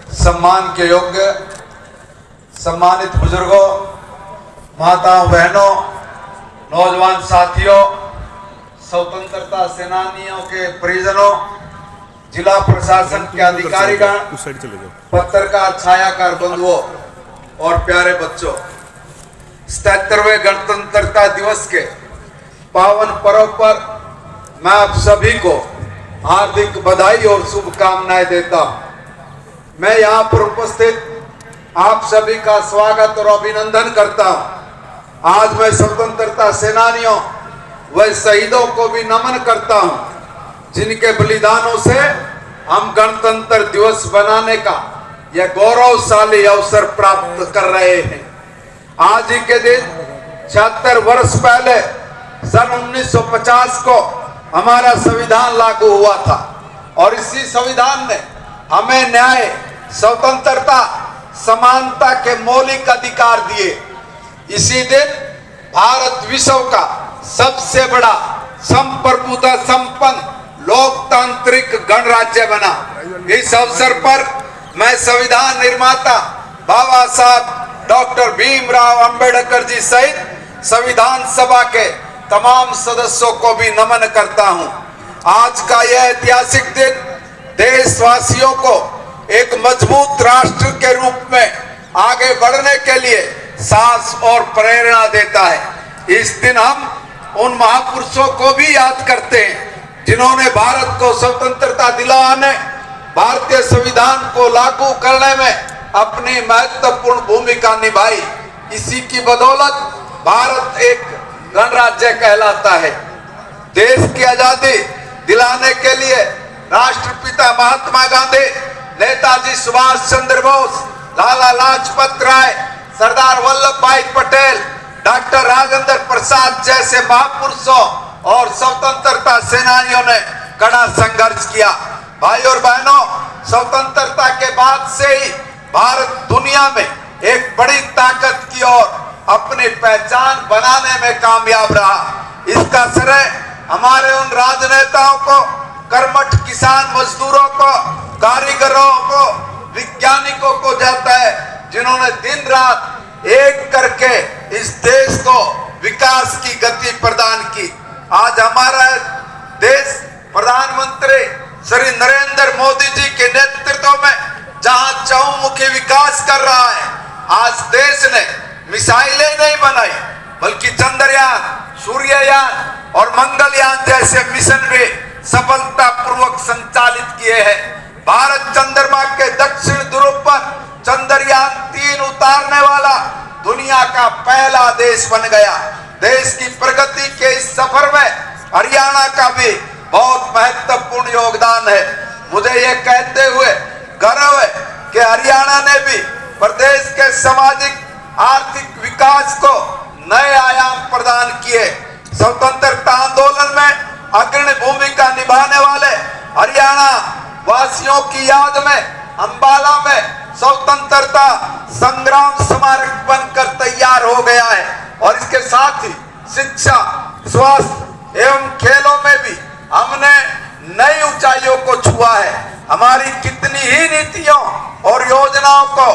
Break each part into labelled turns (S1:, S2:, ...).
S1: सम्मान के योग्य सम्मानित बुजुर्गों, माताओं, बहनों, नौजवान साथियों, स्वतंत्रता सेनानियों के परिजनों, जिला प्रशासन के अधिकारीगण, पत्रकार, छायाकार बंधुओं और प्यारे बच्चों, 77वें गणतंत्रता दिवस के पावन पर्व पर मैं आप सभी को हार्दिक बधाई और शुभकामनाएं देता हूं। मैं यहाँ पर उपस्थित आप सभी का स्वागत और अभिनंदन करता हूं। आज मैं स्वतंत्रता सेनानियों व शहीदों को भी नमन करता हूं, जिनके बलिदानों से हम गणतंत्र दिवस बनाने का यह गौरवशाली अवसर प्राप्त कर रहे हैं। आज ही के दिन 76 वर्ष पहले सन 1950 को हमारा संविधान लागू हुआ था और इसी संविधान ने हमें न्याय, स्वतंत्रता, समानता के मौलिक अधिकार दिए। इसी दिन भारत विश्व का सबसे बड़ा संप्रभुता संपन्न लोकतांत्रिक गणराज्य बना। इस अवसर पर मैं संविधान निर्माता बाबा साहब डॉक्टर भीमराव अंबेडकर जी सहित संविधान सभा के तमाम सदस्यों को भी नमन करता हूं। आज का यह ऐतिहासिक दिन देशवासियों को एक मजबूत राष्ट्र के रूप में आगे बढ़ने के लिए साहस और प्रेरणा देता है। इस दिन हम उन महापुरुषों को भी याद करते हैं जिन्होंने भारत को स्वतंत्रता दिलाने, भारतीय संविधान को लागू करने में अपनी महत्वपूर्ण भूमिका निभाई। इसी की बदौलत भारत एक गणराज्य कहलाता है। देश की आजादी दिलाने के लिए राष्ट्रपिता महात्मा गांधी, नेताजी सुभाष चंद्र बोस, लाला लाजपत राय, सरदार वल्लभ भाई पटेल, डॉक्टर राजेंद्र प्रसाद जैसे महापुरुषों और स्वतंत्रता सेनानियों ने कड़ा संघर्ष किया। भाई और बहनों, स्वतंत्रता के बाद से ही भारत दुनिया में एक बड़ी ताकत की ओर अपनी पहचान बनाने में कामयाब रहा। इसका श्रेय हमारे उन राजनेताओं को, कर्मठ किसान मजदूरों को, कारीगरों को, वैज्ञानिकों को जाता है, जिन्होंने दिन रात एक करके इस देश को विकास की गति प्रदान की। आज हमारा देश प्रधानमंत्री श्री नरेंद्र मोदी जी के नेतृत्व में जहां चहुमुखी विकास कर रहा है, आज देश ने मिसाइलें नहीं बनाई बल्कि चंद्रयान, सूर्ययान और मंगलयान जैसे मिशन भी सफलतापूर्वक संचालित किए हैं। भारत चंद्रमा के दक्षिण ध्रुव पर चंद्रयान 3 उतारने वाला दुनिया का पहला देश बन गया। देश की प्रगति के इस सफर में हरियाणा का भी बहुत महत्वपूर्ण योगदान है। मुझे यह कहते हुए गर्व है कि हरियाणा ने भी प्रदेश के सामाजिक आर्थिक विकास को नए आयाम प्रदान किए। स्वतंत्रता आंदोलन में अग्रणी भूमिका निभाने वाले हरियाणा वासियों की याद में अंबाला में स्वतंत्रता संग्राम स्मारक बनकर तैयार हो गया है और इसके साथ ही शिक्षा, स्वास्थ्य एवं खेलों में भी हमने नई ऊंचाइयों को छुआ है। हमारी कितनी ही नीतियों और योजनाओं को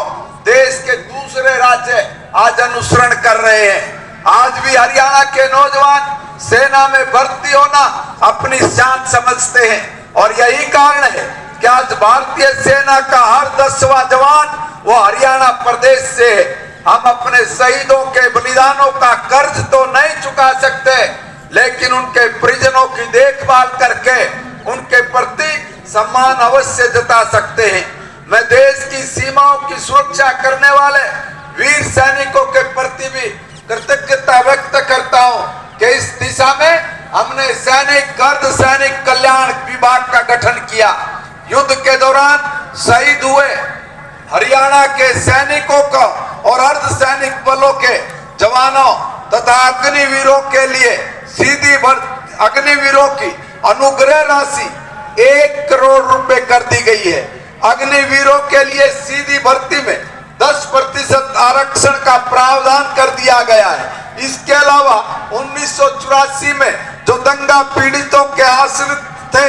S1: देश के दूसरे राज्य आज अनुसरण कर रहे हैं। आज भी हरियाणा के नौजवान सेना में भर्ती होना अपनी शान समझते हैं और यही कारण है कि आज भारतीय सेना का हर 10वां जवान वो हरियाणा प्रदेश से है। हम अपने शहीदों के बलिदानों का कर्ज तो नहीं चुका सकते, लेकिन उनके परिजनों की देखभाल करके उनके प्रति सम्मान अवश्य जता सकते हैं। मैं देश की सीमाओं की सुरक्षा करने वाले वीर सैनिकों के प्रति भी कृतज्ञता व्यक्त करता हूं कि इस दिशा में हमने सैनिक, अर्ध सैनिक कल्याण विभाग का गठन किया। युद्ध के दौरान शहीद हुए हरियाणा के सैनिकों को और अर्ध सैनिक बलों के जवानों तथा अग्निवीरों के लिए सीधी अग्निवीरों की अनुग्रह राशि 1 करोड़ रुपए कर दी गई है। अग्निवीरों के लिए सीधी भर्ती में 10% आरक्षण का प्रावधान कर दिया गया है। इसके अलावा 1984 में जो दंगा पीड़ितों के आश्रित थे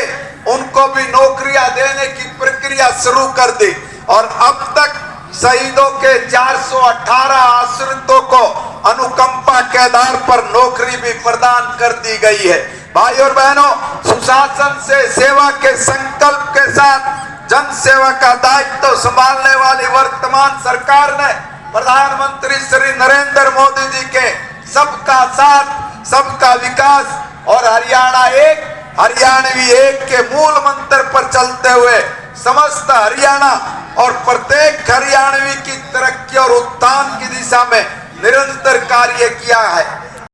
S1: उनको भी नौकरियां देने की प्रक्रिया शुरू कर दी। और अब तक शहीदों के 418 आश्रितों को अनुकंपा के आधार पर नौकरी भी प्रदान कर दी गई है। भाई और बहनों, सुशासन से सेवा के संकल्प के साथ जन सेवा का दायित्व संभालने वाली वर्तमान सरकार ने प्रधानमंत्री श्री नरेंद्र मोदी जी के सबका साथ सबका विकास और हरियाणा एक हरियाणवी एक के मूल मंत्र पर चलते हुए समस्त हरियाणा और प्रत्येक हरियाणवी की तरक्की और उत्थान की दिशा में निरंतर कार्य किया है।